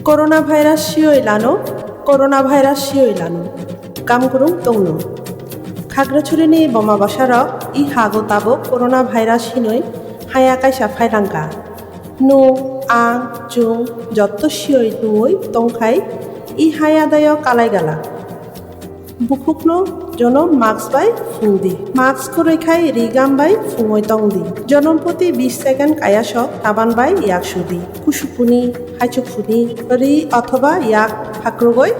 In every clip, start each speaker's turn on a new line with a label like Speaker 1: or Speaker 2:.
Speaker 1: corona virus সিওইলানো কামগুরুং তংনো খাগড়াছড়িनि বমা বাসারক ই Hago তাবো corona virus হিনই হায়া কাইসা ফাইরাঙ্কা নু আং জুং যত সিওই নুই তংখাই ই হায়া দায় কালাইগালা বুকুকনো জনম মাস্ক বাই ফুংদি মাস্ক করেখাই রিগাম বাই ফুঙই তংদি জনম প্রতি 20 সেকেন্ড কায়াসক তাবান বাই ইয়াক সুদি কুসুপুনি হাইচুকফুনি রি অথবা ইয়াক হাক্রগই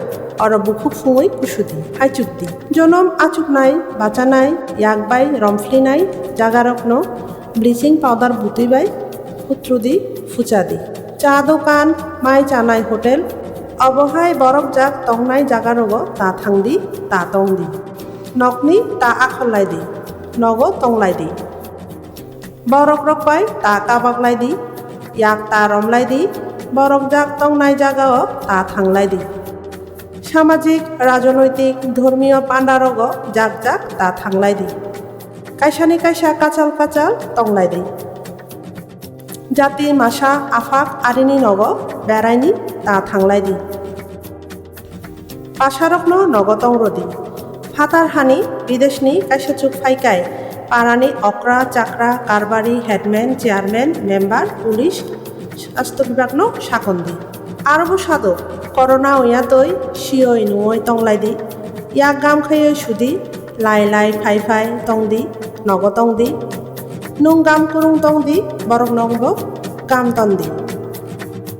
Speaker 1: অর বুকুক ফুঙই কুসুদি হাইচুকদি জনম আচুক নাই বাঁচা নাই ইয়াক বাই রমফলি নাই জাগারকনো ব্লিচিং পাউডার বুতুই বাই পুত্রদি ফুচাদি চা দোকান মাই চানাই হোটেল অবহায় বরফ জাক তংনাই জাগারগ তা থাংদি তা তংদি নকনি তা আখল্লাইদি নগ তংলাইদি বরফ রকবাই তা কাবাকলাইদি ইয়াক তা রমলাইদি বরফ জাক তংনাই জাগাও তা থাংলাইদি সামাজিক রাজনৈতিক ধর্মীয় পান্ডারগ জাক জাক তা থাংলাইদি কাইসানি কাইসা কাচাল কাচাল তংলাইদি জাতি মাসা আফাক আরিনি নগ বেড়াইনি তা থাংলাইদি পাশারকনো নগতং রদি ফাতার হানি বিদেশনি কাইসাচুক ফাইকাই পারানি অকরা চাকরা কারবারি হেডম্যান চেয়ারম্যান মেম্বার পুলিশ স্বাস্থ্য বিভাগনো সাকন্দি আরবো সাদক করোনা উইয়াতই সিওই নুই তংলাইদি ইয়াক গাম খাইই সুদি লাই লাই ফাই ফাই তংদি নগতংদি নুং গাম কুরুং তংদি বরক নংব গাম তন্দি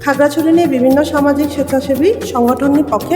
Speaker 1: খাগড়াছড়িनि বিভিন্ন সামাজিক স্বেচ্ছাসেবী সংগঠনের পক্ষে